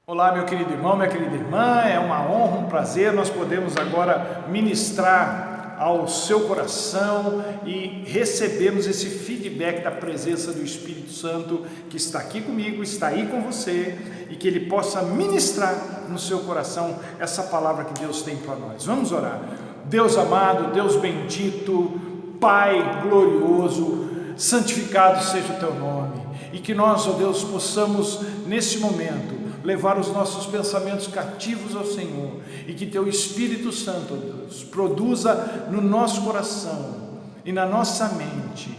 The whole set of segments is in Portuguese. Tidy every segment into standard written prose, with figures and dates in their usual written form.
Olá, meu querido irmão, minha querida irmã, é uma honra, um prazer nós podemos agora ministrar ao seu coração e recebermos esse feedback da presença do Espírito Santo que está aqui comigo, está aí com você e que ele possa ministrar no seu coração essa palavra que Deus tem para nós. Vamos orar. Deus amado, Deus bendito, Pai glorioso, santificado seja o teu nome e que nós, ó Deus, possamos nesse momento levar os nossos pensamentos cativos ao Senhor e que teu Espírito Santo, ó Deus, produza no nosso coração e na nossa mente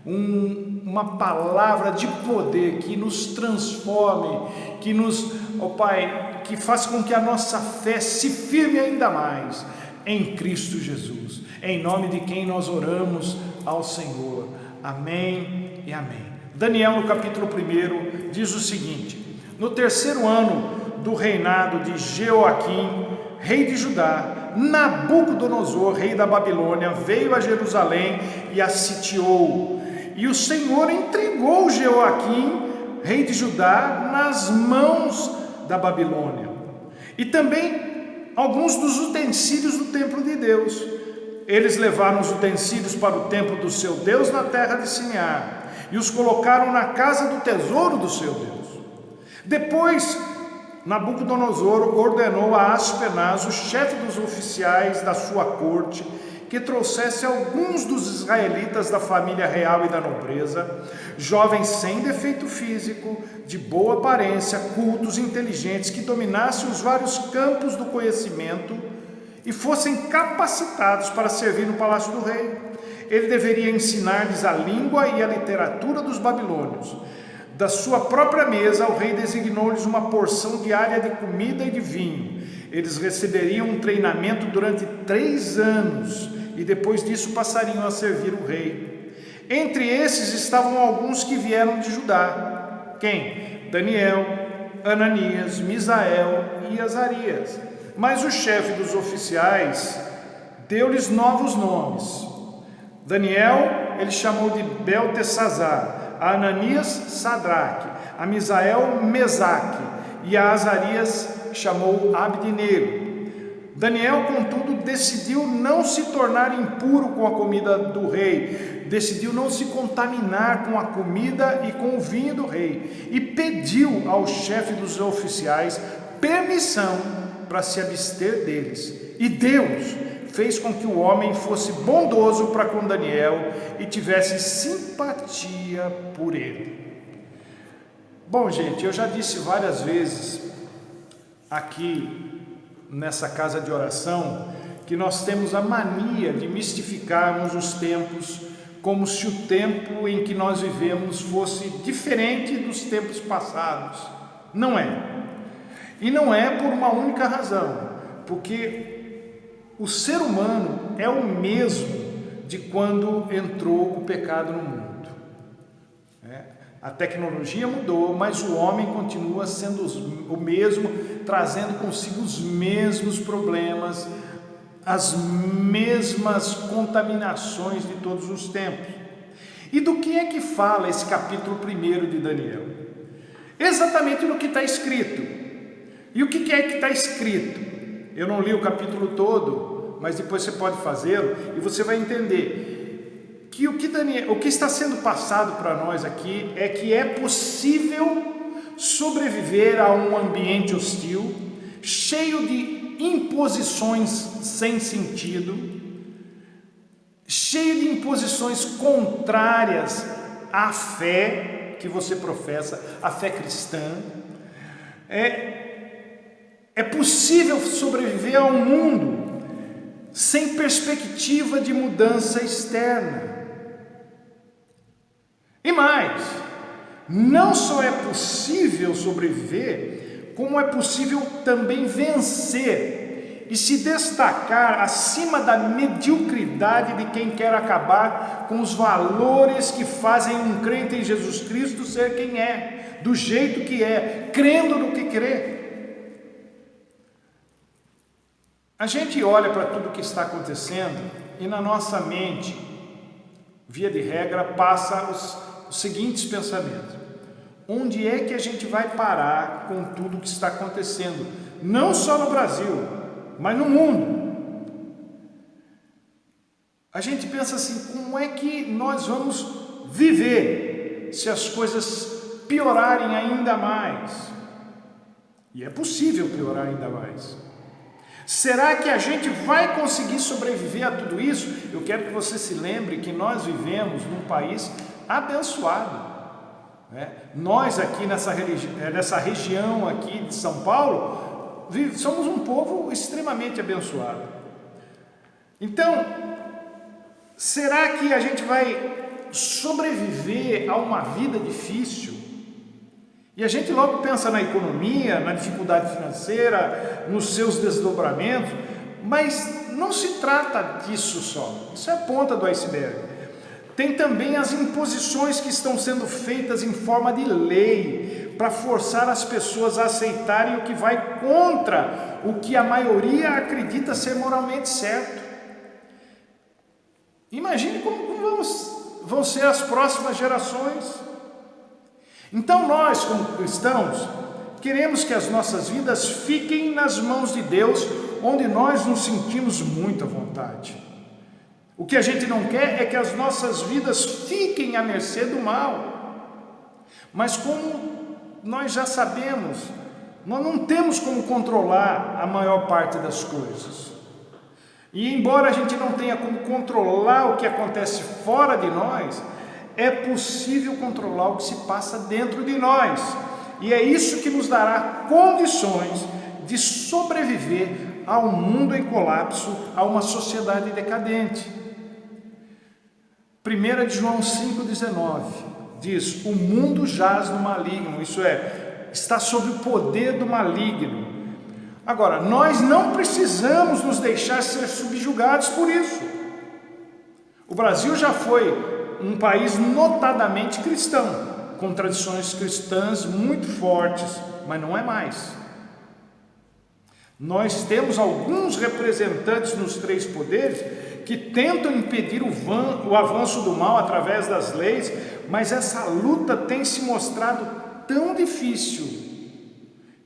uma palavra de poder que nos transforme, que nos, ó Pai, que faça com que a nossa fé se firme ainda mais em Cristo Jesus, em nome de quem nós oramos ao Senhor. Amém e amém. Daniel, no capítulo 1, diz o seguinte: no terceiro ano do reinado de Jeoaquim, rei de Judá, Nabucodonosor, rei da Babilônia, veio a Jerusalém e a sitiou. E o Senhor entregou Jeoaquim, rei de Judá, nas mãos da Babilônia. E também alguns dos utensílios do templo de Deus. Eles levaram os utensílios para o templo do seu Deus na terra de Sinear e os colocaram na casa do tesouro do seu Deus. Depois, Nabucodonosor ordenou a Aspenaz, o chefe dos oficiais da sua corte, que trouxesse alguns dos israelitas da família real e da nobreza, jovens sem defeito físico, de boa aparência, cultos, inteligentes, que dominassem os vários campos do conhecimento e fossem capacitados para servir no palácio do rei. Ele deveria ensinar-lhes a língua e a literatura dos babilônios. Da sua própria mesa, o rei designou-lhes uma porção diária de comida e de vinho. Eles receberiam um treinamento durante 3 anos e depois disso passariam a servir o rei. Entre esses estavam alguns que vieram de Judá. Quem? Daniel, Ananias, Misael e Azarias. Mas o chefe dos oficiais deu-lhes novos nomes. Daniel ele chamou de Beltesazar, a Ananias, Sadraque, a Misael, Mesaque, e a Azarias chamou Abdenego. Daniel, contudo, decidiu não se tornar impuro com a comida do rei, decidiu não se contaminar com a comida e com o vinho do rei, e pediu ao chefe dos oficiais permissão para se abster deles. E Deus fez com que o homem fosse bondoso para com Daniel e tivesse simpatia por ele. Bom, gente, eu já disse várias vezes aqui nessa casa de oração que nós temos a mania de mistificarmos os tempos como se o tempo em que nós vivemos fosse diferente dos tempos passados. Não é. E não é por uma única razão, porque o ser humano é o mesmo de quando entrou o pecado no mundo. A tecnologia mudou, mas o homem continua sendo o mesmo, trazendo consigo os mesmos problemas, as mesmas contaminações de todos os tempos. E do que é que fala esse capítulo 1 de Daniel? Exatamente no que está escrito. E o que é que está escrito? Eu não li o capítulo todo, mas depois você pode fazê-lo e você vai entender que o que está sendo passado para nós aqui é que é possível sobreviver a um ambiente hostil, cheio de imposições sem sentido, cheio de imposições contrárias à fé que você professa, a fé cristã. É possível sobreviver a um mundo sem perspectiva de mudança externa. E mais, não só é possível sobreviver, como é possível também vencer e se destacar acima da mediocridade de quem quer acabar com os valores que fazem um crente em Jesus Cristo ser quem é, do jeito que é, crendo no que crê. A gente olha para tudo o que está acontecendo e na nossa mente, via de regra, passa os seguintes pensamentos. onde é que a gente vai parar com tudo que está acontecendo? Não só no Brasil, mas no mundo. A gente pensa assim, como é que nós vamos viver se as coisas piorarem ainda mais? E é possível piorar ainda mais. Será que a gente vai conseguir sobreviver a tudo isso? Eu quero que você se lembre que nós vivemos num país abençoado. Nós aqui nessa região aqui de São Paulo, somos um povo extremamente abençoado. Então, será que a gente vai sobreviver a uma vida difícil? E a gente logo pensa na economia, na dificuldade financeira, nos seus desdobramentos, mas não se trata disso só. Isso é a ponta do iceberg. Tem também as imposições que estão sendo feitas em forma de lei para forçar as pessoas a aceitarem o que vai contra o que a maioria acredita ser moralmente certo. Imagine como vão ser as próximas gerações. Então nós, como cristãos, queremos que as nossas vidas fiquem nas mãos de Deus, onde nós nos sentimos muito à vontade. O que a gente não quer é que as nossas vidas fiquem à mercê do mal. Mas como nós já sabemos, nós não temos como controlar a maior parte das coisas. E embora a gente não tenha como controlar o que acontece fora de nós, é possível controlar o que se passa dentro de nós. E é isso que nos dará condições de sobreviver ao mundo em colapso, a uma sociedade decadente. 1 João 5,19 diz: o mundo jaz no maligno, isso é, está sob o poder do maligno. Agora, nós não precisamos nos deixar ser subjugados por isso. O Brasil já foi um país notadamente cristão, com tradições cristãs muito fortes, mas não é mais. Nós temos alguns representantes nos três poderes que tentam impedir o avanço do mal através das leis, mas essa luta tem se mostrado tão difícil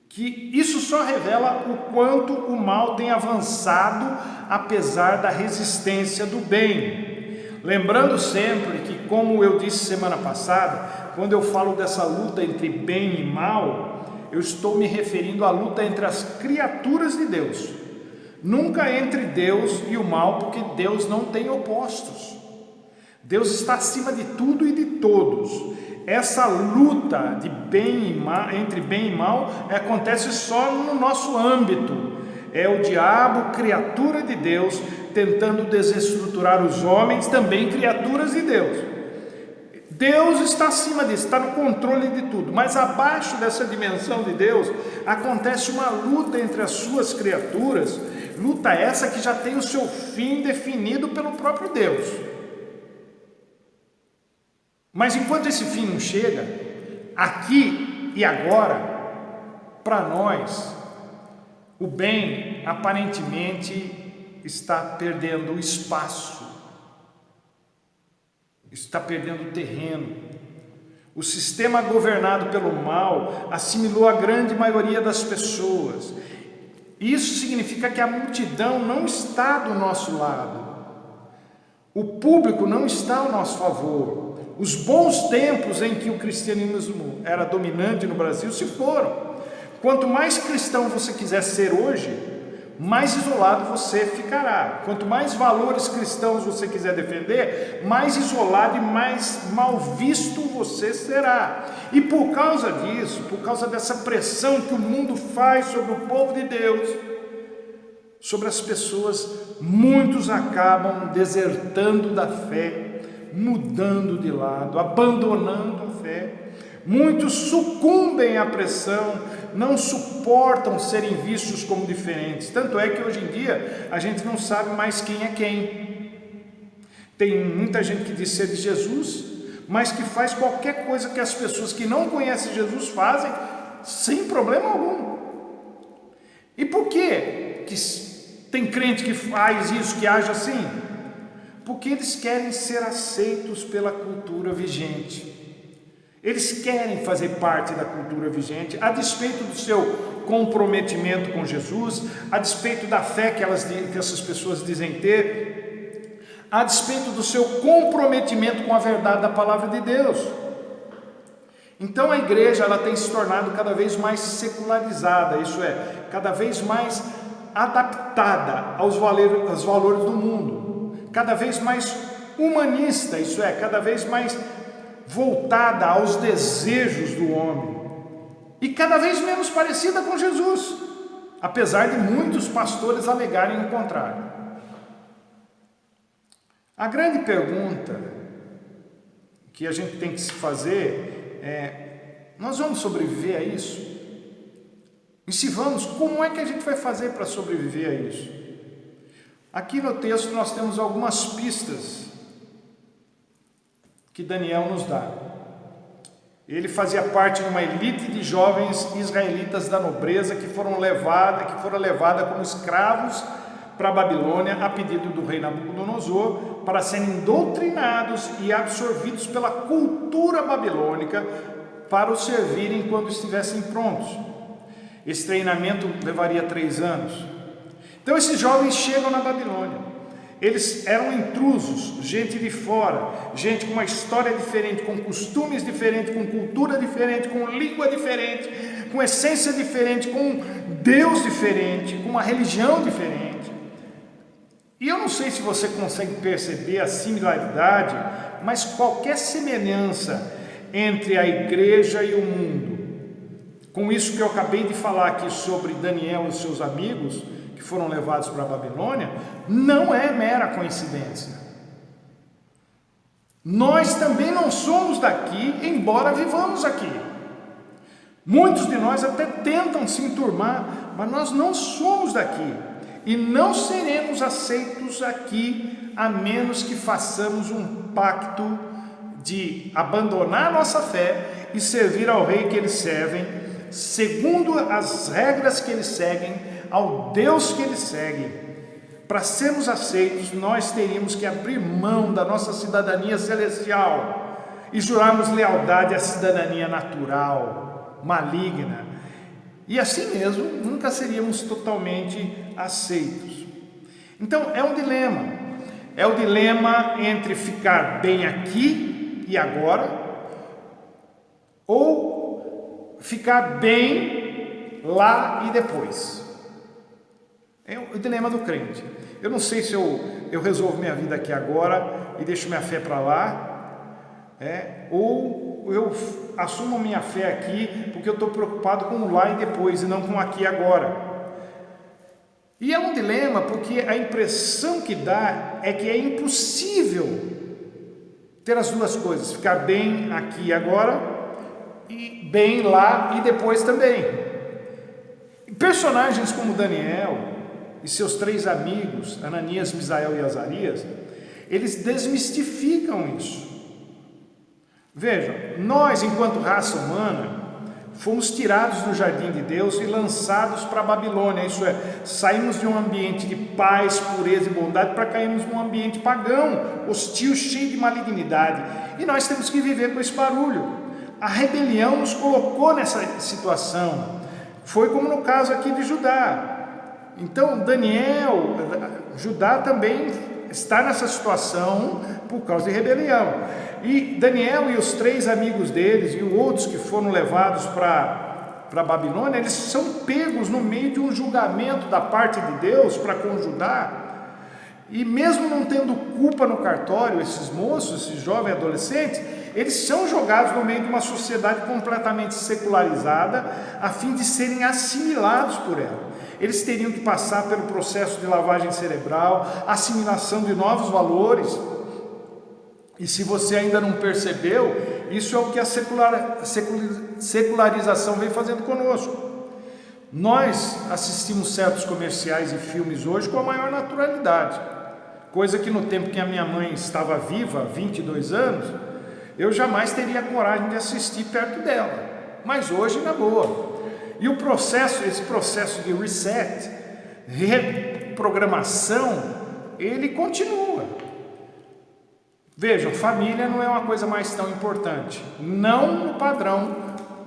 que isso só revela o quanto o mal tem avançado apesar da resistência do bem. Lembrando sempre que, como eu disse semana passada, quando eu falo dessa luta entre bem e mal, eu estou me referindo à luta entre as criaturas de Deus, nunca entre Deus e o mal, porque Deus não tem opostos. Deus está acima de tudo e de todos. Essa luta de bem e mal, entre bem e mal, acontece só no nosso âmbito. É o diabo, criatura de Deus, tentando desestruturar os homens, também criaturas de Deus. Deus está acima disso, está no controle de tudo, mas abaixo dessa dimensão de Deus, acontece uma luta entre as suas criaturas, luta essa que já tem o seu fim definido pelo próprio Deus. Mas enquanto esse fim não chega, aqui e agora, para nós, o bem aparentemente está perdendo espaço, está perdendo terreno. O sistema governado pelo mal assimilou a grande maioria das pessoas. Isso significa que a multidão não está do nosso lado. O público não está ao nosso favor. Os bons tempos em que o cristianismo era dominante no Brasil se foram. Quanto mais cristão você quiser ser hoje, mais isolado você ficará. Quanto mais valores cristãos você quiser defender, mais isolado e mais mal visto você será. E por causa disso, por causa dessa pressão que o mundo faz sobre o povo de Deus, sobre as pessoas, muitos acabam desertando da fé, mudando de lado, abandonando a fé. Muitos sucumbem à pressão, não suportam serem vistos como diferentes. Tanto é que hoje em dia a gente não sabe mais quem é quem. Tem muita gente que diz ser de Jesus, mas que faz qualquer coisa que as pessoas que não conhecem Jesus fazem, sem problema algum. E por que tem crente que faz isso, que age assim? Porque eles querem ser aceitos pela cultura vigente. Eles querem fazer parte da cultura vigente, a despeito do seu comprometimento com Jesus, a despeito da fé que essas pessoas dizem ter, a despeito do seu comprometimento com a verdade da palavra de Deus. Então a igreja ela tem se tornado cada vez mais secularizada, isso é, cada vez mais adaptada aos valores do mundo, cada vez mais humanista, isso é, cada vez mais voltada aos desejos do homem e cada vez menos parecida com Jesus, apesar de muitos pastores alegarem o contrário. A grande pergunta que a gente tem que se fazer nós vamos sobreviver a isso? E se vamos, como é que a gente vai fazer para sobreviver a isso? Aqui no texto nós temos algumas pistas que Daniel nos dá. Ele fazia parte de uma elite de jovens israelitas da nobreza que foram levadas como escravos para a Babilônia a pedido do rei Nabucodonosor para serem doutrinados e absorvidos pela cultura babilônica para o servirem quando estivessem prontos. Esse treinamento levaria 3 anos. Então esses jovens chegam na Babilônia. Eles eram intrusos, gente de fora, gente com uma história diferente, com costumes diferentes, com cultura diferente, com língua diferente, com essência diferente, com Deus diferente, com uma religião diferente. E eu não sei se você consegue perceber a similaridade, mas qualquer semelhança entre a igreja e o mundo, com isso que eu acabei de falar aqui sobre Daniel e os seus amigos, que foram levados para a Babilônia, não é mera coincidência. Nós também não somos daqui, embora vivamos aqui. Muitos de nós até tentam se enturmar, mas nós não somos daqui. E não seremos aceitos aqui, a menos que façamos um pacto de abandonar nossa fé e servir ao rei que eles servem, segundo as regras que eles seguem, ao Deus que eles seguem. Para sermos aceitos, nós teríamos que abrir mão da nossa cidadania celestial e jurarmos lealdade à cidadania natural, maligna. E assim mesmo, nunca seríamos totalmente aceitos. Então, é um dilema. É o dilema entre ficar bem aqui e agora, ou ficar bem lá e depois. É o dilema do crente. Eu não sei se eu resolvo minha vida aqui agora e deixo minha fé para lá, ou eu assumo minha fé aqui porque eu estou preocupado com o lá e depois e não com aqui e agora. E é um dilema porque a impressão que dá é que é impossível ter as duas coisas, ficar bem aqui e agora e bem lá e depois também. Personagens como Daniel e seus 3 amigos, Ananias, Misael e Azarias, eles desmistificam isso. Vejam, nós, enquanto raça humana, fomos tirados do jardim de Deus e lançados para a Babilônia, isso é, saímos de um ambiente de paz, pureza e bondade para cairmos num ambiente pagão, hostil, cheio de malignidade, e nós temos que viver com esse barulho. A rebelião nos colocou nessa situação, foi como no caso aqui de Judá. Então Judá também está nessa situação por causa de rebelião. E Daniel e os 3 amigos deles e outros que foram levados para a Babilônia, eles são pegos no meio de um julgamento da parte de Deus para com Judá. E mesmo não tendo culpa no cartório, esses moços, esses jovens adolescentes, eles são jogados no meio de uma sociedade completamente secularizada, a fim de serem assimilados por ela. Eles teriam que passar pelo processo de lavagem cerebral, assimilação de novos valores. E se você ainda não percebeu, isso é o que a secularização vem fazendo conosco. Nós assistimos certos comerciais e filmes hoje com a maior naturalidade, coisa que no tempo que a minha mãe estava viva, 22 anos, eu jamais teria coragem de assistir perto dela, mas hoje na boa. E esse processo de reset, reprogramação, ele continua. Vejam, família não é uma coisa mais tão importante, não no padrão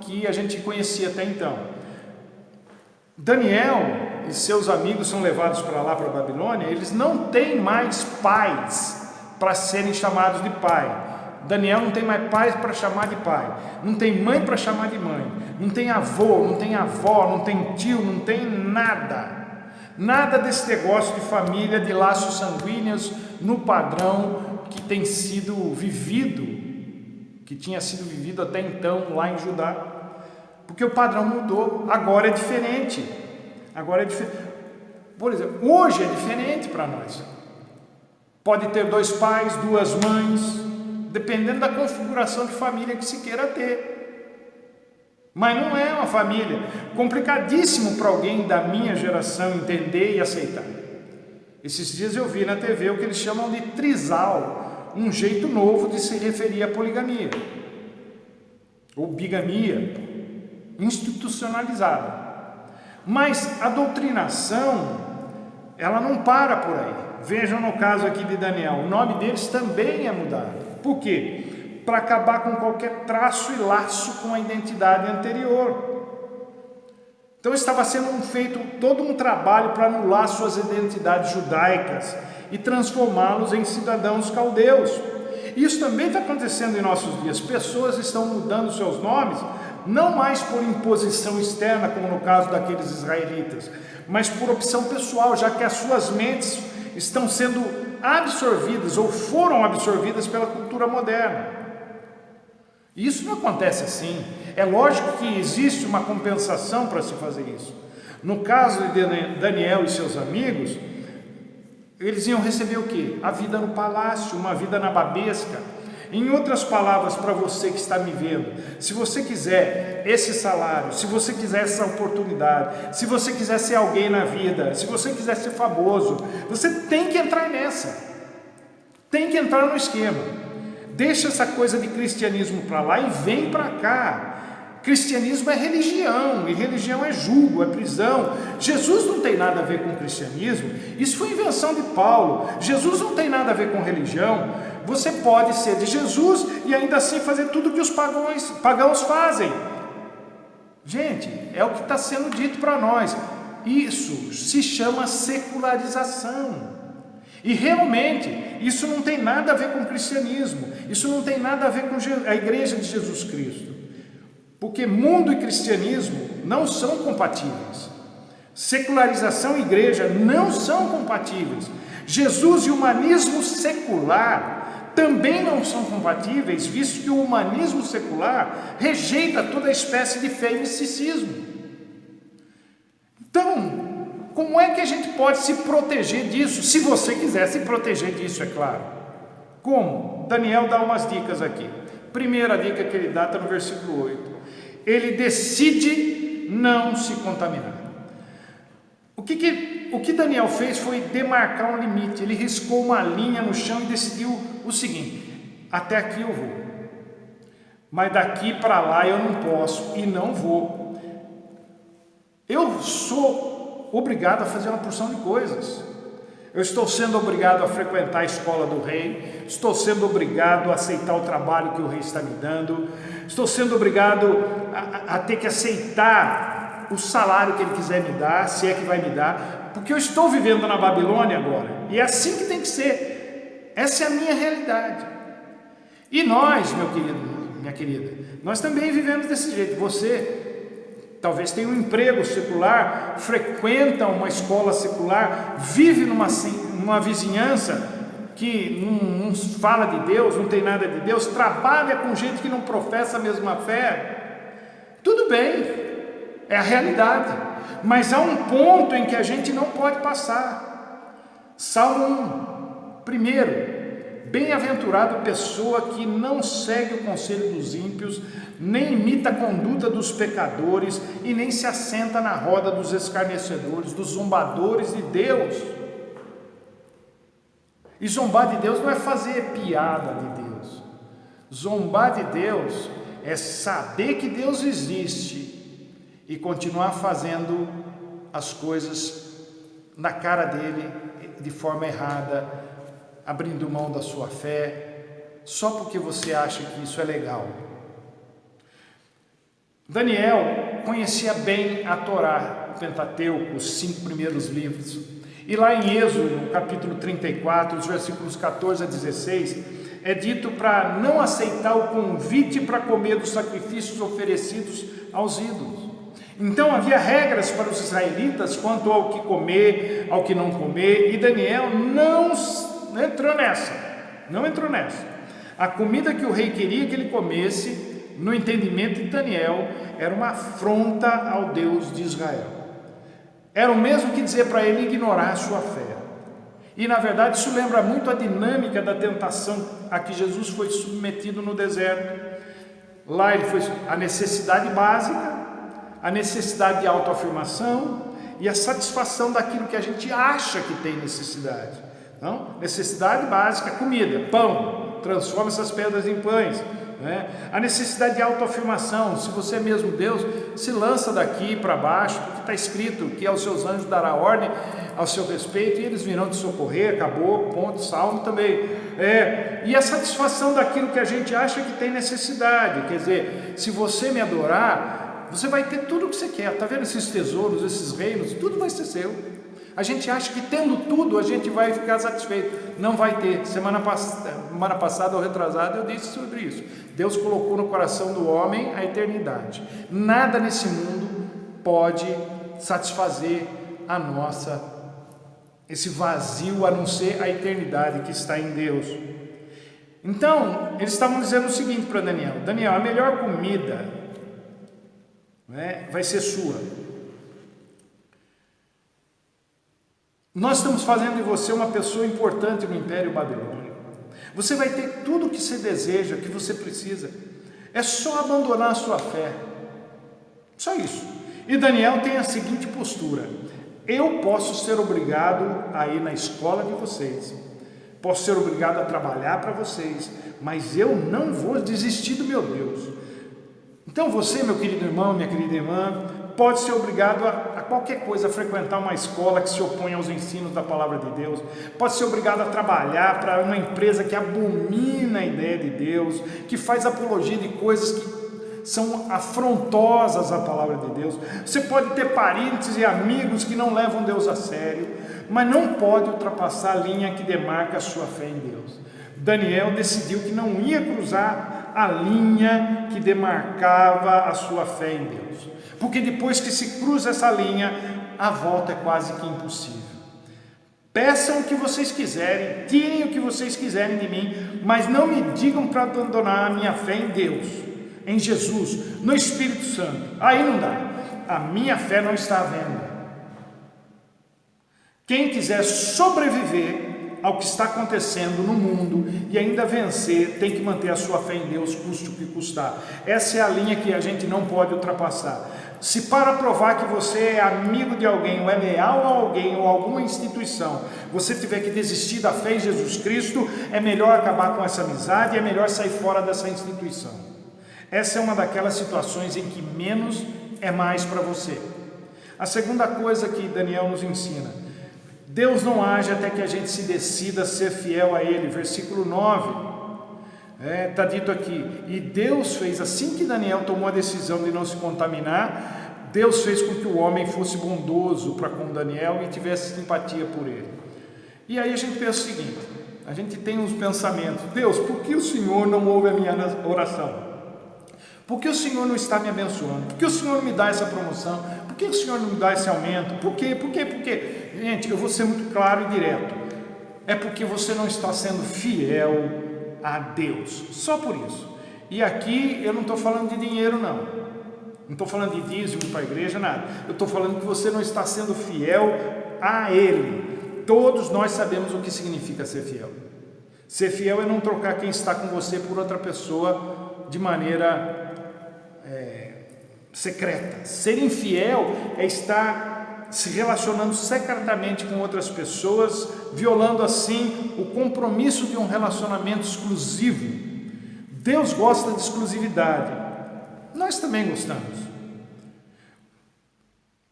que a gente conhecia até então. Daniel e seus amigos são levados para lá, para a Babilônia, eles não têm mais pais para serem chamados de pai. Daniel não tem mais pai para chamar de pai, não tem mãe para chamar de mãe, não tem avô, não tem avó, não tem tio, não tem nada desse negócio de família, de laços sanguíneos no padrão que tem sido vivido, que tinha sido vivido até então lá em Judá, porque o padrão mudou, agora é diferente. Por exemplo, hoje é diferente para nós. Pode ter 2 pais, 2 mães, dependendo da configuração de família que se queira ter. Mas não é uma família. Complicadíssimo para alguém da minha geração entender e aceitar. Esses dias eu vi na TV o que eles chamam de trisal, um jeito novo de se referir à poligamia, ou bigamia, institucionalizada. Mas a doutrinação, ela não para por aí. Vejam no caso aqui de Daniel, o nome deles também é mudado. Por quê? Para acabar com qualquer traço e laço com a identidade anterior. Então estava sendo feito todo um trabalho para anular suas identidades judaicas e transformá-los em cidadãos caldeus. Isso também está acontecendo em nossos dias. Pessoas estão mudando seus nomes, não mais por imposição externa, como no caso daqueles israelitas, mas por opção pessoal, já que as suas mentes estão sendo absorvidas ou foram absorvidas pela cultura moderna. Isso não acontece assim. É lógico que existe uma compensação para se fazer isso. No caso de Daniel e seus amigos, eles iam receber o quê? A vida no palácio, uma vida nababesca. Em outras palavras, para você que está me vendo, se você quiser esse salário, se você quiser essa oportunidade, se você quiser ser alguém na vida, se você quiser ser famoso, você tem que entrar nessa, tem que entrar no esquema. Deixa essa coisa de cristianismo para lá e vem para cá. Cristianismo é religião, e religião é jugo, é prisão. Jesus não tem nada a ver com cristianismo, isso foi invenção de Paulo. Jesus não tem nada a ver com religião. Você pode ser de Jesus e ainda assim fazer tudo que os pagãos fazem. Gente, é o que está sendo dito para nós. Isso se chama secularização. E realmente, isso não tem nada a ver com o cristianismo, isso não tem nada a ver com a igreja de Jesus Cristo. Porque mundo e cristianismo não são compatíveis. Secularização e igreja não são compatíveis. Jesus e o humanismo secular também não são compatíveis, visto que o humanismo secular rejeita toda espécie de fé e misticismo. Então, como é que a gente pode se proteger disso? Se você quiser se proteger disso, é claro. Como? Daniel dá umas dicas aqui. Primeira dica que ele dá está no versículo 8. Ele decide não se contaminar. O que Daniel fez foi demarcar um limite. Ele riscou uma linha no chão e decidiu o seguinte: até aqui eu vou, mas daqui para lá eu não posso e não vou. Eu sou obrigado a fazer uma porção de coisas. Eu estou sendo obrigado a frequentar a escola do rei, estou sendo obrigado a aceitar o trabalho que o rei está me dando, estou sendo obrigado a ter que aceitar o salário que ele quiser me dar, se é que vai me dar, porque eu estou vivendo na Babilônia agora, e é assim que tem que ser. Essa é a minha realidade. E nós, meu querido, minha querida, nós também vivemos desse jeito. Você talvez tenha um emprego secular, frequenta uma escola secular, vive numa vizinhança que não fala de Deus, não tem nada de Deus, trabalha com gente que não professa a mesma fé. Tudo bem, é a realidade, mas há um ponto em que a gente não pode passar. Salmo 1, primeiro: bem-aventurado a pessoa que não segue o conselho dos ímpios, nem imita a conduta dos pecadores, e nem se assenta na roda dos escarnecedores, dos zombadores de Deus. E zombar de Deus não é fazer piada de Deus. Zombar de Deus é saber que Deus existe e continuar fazendo as coisas na cara dele de forma errada, abrindo mão da sua fé, só porque você acha que isso é legal. Daniel conhecia bem a Torá, o Pentateuco, os 5 primeiros livros. E lá em Êxodo, no capítulo 34, os versículos 14 a 16, é dito para não aceitar o convite para comer dos sacrifícios oferecidos aos ídolos. Então havia regras para os israelitas quanto ao que comer, ao que não comer, e Daniel não entrou nessa. A comida que o rei queria que ele comesse, no entendimento de Daniel, era uma afronta ao Deus de Israel. Era o mesmo que dizer para ele ignorar a sua fé. E na verdade isso lembra muito a dinâmica da tentação a que Jesus foi submetido no deserto. Lá ele foi a necessidade básica, a necessidade de autoafirmação e a satisfação daquilo que a gente acha que tem necessidade. Não? Necessidade básica, comida, pão, transforma essas pedras em pães. Né? A necessidade de autoafirmação, se você é mesmo Deus, se lança daqui para baixo, porque está escrito que aos seus anjos dará ordem ao seu respeito e eles virão te socorrer, acabou, ponto, salmo também. E a satisfação daquilo que a gente acha que tem necessidade, quer dizer, se você me adorar, você vai ter tudo o que você quer, está vendo esses tesouros, esses reinos, tudo vai ser seu. A gente acha que tendo tudo a gente vai ficar satisfeito. Não vai ter. Semana passada ou retrasada eu disse sobre isso. Deus colocou no coração do homem a eternidade. Nada nesse mundo pode satisfazer esse vazio, a não ser a eternidade que está em Deus. Então, eles estavam dizendo o seguinte para Daniel: Daniel, a melhor comida, vai ser sua. Nós estamos fazendo de você uma pessoa importante no Império Babilônico. Você vai ter tudo o que você deseja, que você precisa. É só abandonar a sua fé. Só isso. E Daniel tem a seguinte postura: eu posso ser obrigado a ir na escola de vocês, posso ser obrigado a trabalhar para vocês, mas eu não vou desistir do meu Deus. Então você, meu querido irmão, minha querida irmã, pode ser obrigado a qualquer coisa, a frequentar uma escola que se opõe aos ensinos da palavra de Deus, pode ser obrigado a trabalhar para uma empresa que abomina a ideia de Deus, que faz apologia de coisas que são afrontosas à palavra de Deus. Você pode ter parentes e amigos que não levam Deus a sério, mas não pode ultrapassar a linha que demarca a sua fé em Deus. Daniel decidiu que não ia cruzar a linha que demarcava a sua fé em Deus, porque depois que se cruza essa linha, a volta é quase que impossível. Peçam o que vocês quiserem, tirem o que vocês quiserem de mim, mas não me digam para abandonar a minha fé em Deus, em Jesus, no Espírito Santo. Aí não dá. A minha fé não está à venda. Quem quiser sobreviver ao que está acontecendo no mundo e ainda vencer, tem que manter a sua fé em Deus, custe o que custar. Essa é a linha que a gente não pode ultrapassar. Se para provar que você é amigo de alguém, ou é leal a alguém, ou a alguma instituição, você tiver que desistir da fé em Jesus Cristo, é melhor acabar com essa amizade, é melhor sair fora dessa instituição. Essa é uma daquelas situações em que menos é mais para você. A segunda coisa que Daniel nos ensina: Deus não age até que a gente se decida a ser fiel a Ele. Versículo 9, está dito aqui: e Deus fez, assim que Daniel tomou a decisão de não se contaminar, Deus fez com que o homem fosse bondoso para com Daniel e tivesse simpatia por ele. E aí a gente pensa o seguinte, a gente tem uns pensamentos: Deus, por que o Senhor não ouve a minha oração? Por que o Senhor não está me abençoando? Por que o Senhor não me dá essa promoção? Por que o Senhor não me dá esse aumento? Por quê? Gente, eu vou ser muito claro e direto: é porque você não está sendo fiel a Deus, só por isso. E aqui eu não estou falando de dinheiro, não estou falando de dízimo para a igreja, nada. Eu estou falando que você não está sendo fiel a Ele. Todos nós sabemos o que significa ser fiel. Ser fiel é não trocar quem está com você por outra pessoa de maneira secreta. Ser infiel é estar se relacionando secretamente com outras pessoas, violando assim o compromisso de um relacionamento exclusivo. Deus gosta de exclusividade, nós também gostamos.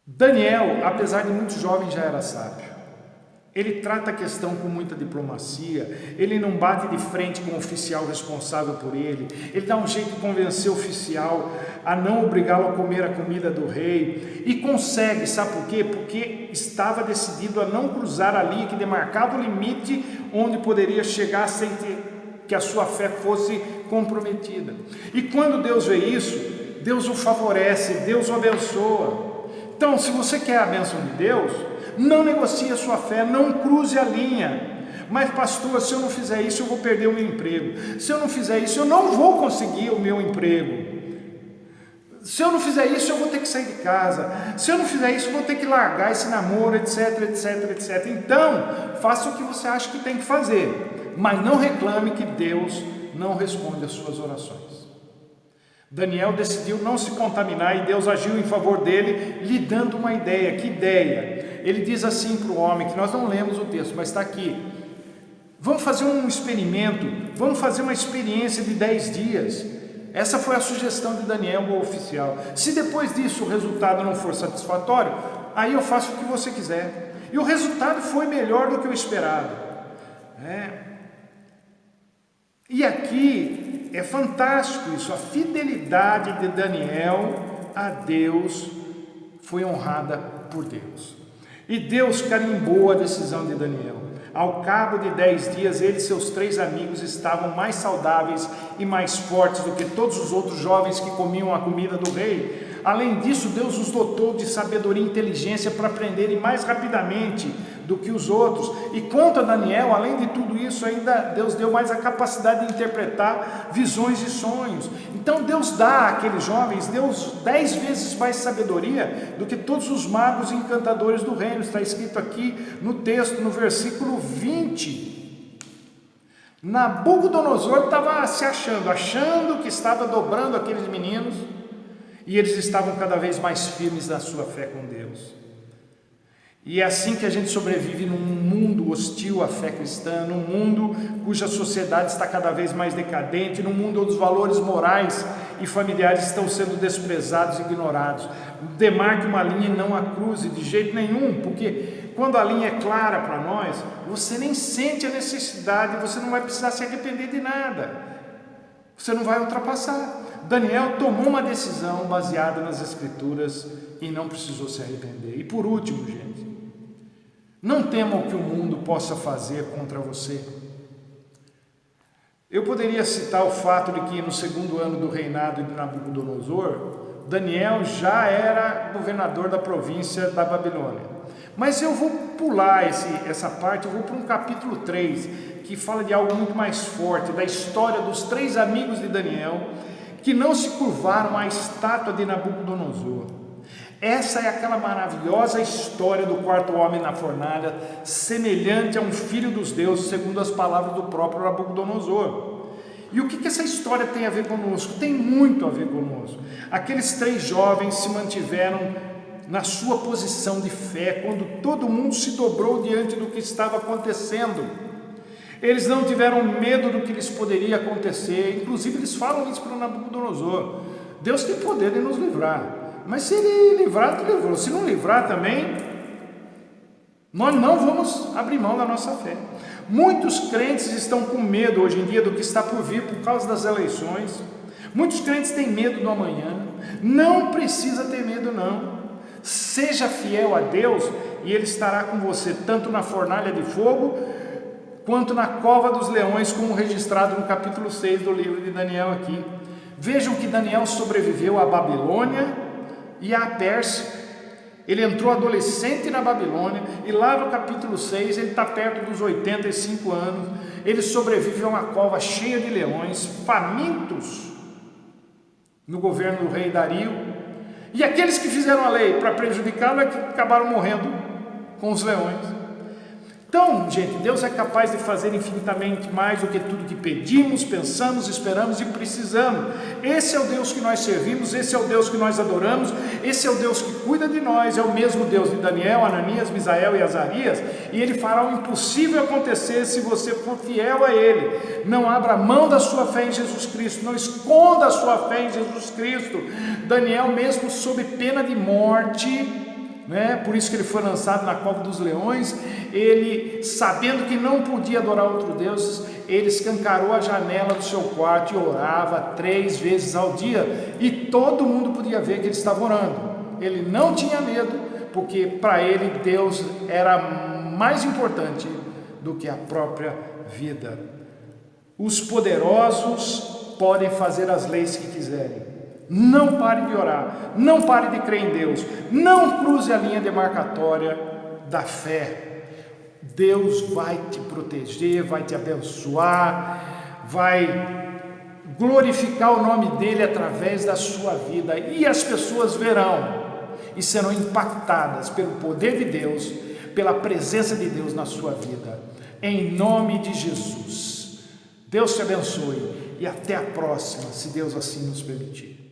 Daniel, apesar de muito jovem, já era sábio. Ele trata a questão com muita diplomacia, ele não bate de frente com o oficial responsável por ele dá um jeito de convencer o oficial a não obrigá-lo a comer a comida do rei, e consegue, sabe por quê? Porque estava decidido a não cruzar a linha que demarcava o limite onde poderia chegar sem que a sua fé fosse comprometida. E quando Deus vê isso, Deus o favorece, Deus o abençoa. Então, se você quer a bênção de Deus, não negocie a sua fé, não cruze a linha. Mas pastor, se eu não fizer isso, eu vou perder o meu emprego. Se eu não fizer isso, eu não vou conseguir o meu emprego. Se eu não fizer isso, eu vou ter que sair de casa. Se eu não fizer isso, eu vou ter que largar esse namoro, etc, etc, etc. Então, faça o que você acha que tem que fazer, mas não reclame que Deus não responde às suas orações. Daniel decidiu não se contaminar e Deus agiu em favor dele, lhe dando uma ideia. Que ideia? Ele diz assim para o homem, que nós não lemos o texto, mas está aqui: vamos fazer um experimento, vamos fazer uma experiência de 10 dias. Essa foi a sugestão de Daniel, o oficial. Se depois disso o resultado não for satisfatório, aí eu faço o que você quiser. E o resultado foi melhor do que o esperado. E aqui é fantástico isso, a fidelidade de Daniel a Deus foi honrada por Deus. E Deus carimbou a decisão de Daniel. Ao cabo de 10 dias, ele e seus 3 amigos estavam mais saudáveis e mais fortes do que todos os outros jovens que comiam a comida do rei. Além disso, Deus os dotou de sabedoria e inteligência para aprenderem mais rapidamente do que os outros. E quanto a Daniel, além de tudo isso, ainda Deus deu mais a capacidade de interpretar visões e sonhos. Então Deus dá àqueles jovens, Deus 10 vezes mais sabedoria do que todos os magos e encantadores do reino. Está escrito aqui no texto, no versículo 20. Nabucodonosor estava se achando que estava dobrando aqueles meninos, e eles estavam cada vez mais firmes na sua fé com Deus. E é assim que a gente sobrevive num mundo hostil à fé cristã, num mundo cuja sociedade está cada vez mais decadente, num mundo onde os valores morais e familiares estão sendo desprezados e ignorados. Demarque uma linha e não a cruze de jeito nenhum, porque quando a linha é clara para nós, você nem sente a necessidade, você não vai precisar se arrepender de nada, você não vai ultrapassar. Daniel tomou uma decisão baseada nas Escrituras e não precisou se arrepender. E por último, gente, não tema o que o mundo possa fazer contra você. Eu poderia citar o fato de que no 2º ano do reinado de Nabucodonosor, Daniel já era governador da província da Babilônia. Mas eu vou pular essa parte, eu vou para um capítulo 3, que fala de algo muito mais forte, da história dos 3 amigos de Daniel, que não se curvaram à estátua de Nabucodonosor. Essa é aquela maravilhosa história do 4º homem na fornalha, semelhante a um filho dos deuses, segundo as palavras do próprio Nabucodonosor. E o que essa história tem a ver conosco? Tem muito a ver conosco. Aqueles 3 jovens se mantiveram na sua posição de fé, quando todo mundo se dobrou diante do que estava acontecendo. Eles não tiveram medo do que lhes poderia acontecer. Inclusive eles falam isso para o Nabucodonosor: Deus tem poder de nos livrar, mas se Ele livrar, Ele livrou. Se não livrar também, nós não vamos abrir mão da nossa fé. Muitos crentes estão com medo hoje em dia do que está por vir por causa das eleições. Muitos crentes têm medo do amanhã. Não precisa ter medo, não. Seja fiel a Deus e Ele estará com você, tanto na fornalha de fogo quanto na cova dos leões, como registrado no capítulo 6 do livro de Daniel aqui. Vejam que Daniel sobreviveu à Babilônia e à Pérsia. Ele entrou adolescente na Babilônia, e lá no capítulo 6, ele está perto dos 85 anos, ele sobrevive a uma cova cheia de leões, famintos, no governo do rei Dario, e aqueles que fizeram a lei para prejudicá-lo é que acabaram morrendo com os leões. Então, gente, Deus é capaz de fazer infinitamente mais do que tudo que pedimos, pensamos, esperamos e precisamos. Esse é o Deus que nós servimos, esse é o Deus que nós adoramos, esse é o Deus que cuida de nós, é o mesmo Deus de Daniel, Ananias, Misael e Azarias, e Ele fará o impossível acontecer se você for fiel a Ele. Não abra mão da sua fé em Jesus Cristo, não esconda a sua fé em Jesus Cristo. Daniel, mesmo sob pena de morte, né? Por isso que ele foi lançado na cova dos leões. Ele, sabendo que não podia adorar outro Deus, ele escancarou a janela do seu quarto e orava 3 vezes ao dia, e todo mundo podia ver que ele estava orando. Ele não tinha medo, porque para ele Deus era mais importante do que a própria vida. Os poderosos podem fazer as leis que quiserem. Não pare de orar, não pare de crer em Deus, não cruze a linha demarcatória da fé. Deus vai te proteger, vai te abençoar, vai glorificar o nome dele através da sua vida, e as pessoas verão e serão impactadas pelo poder de Deus, pela presença de Deus na sua vida, em nome de Jesus. Deus te abençoe e até a próxima, se Deus assim nos permitir.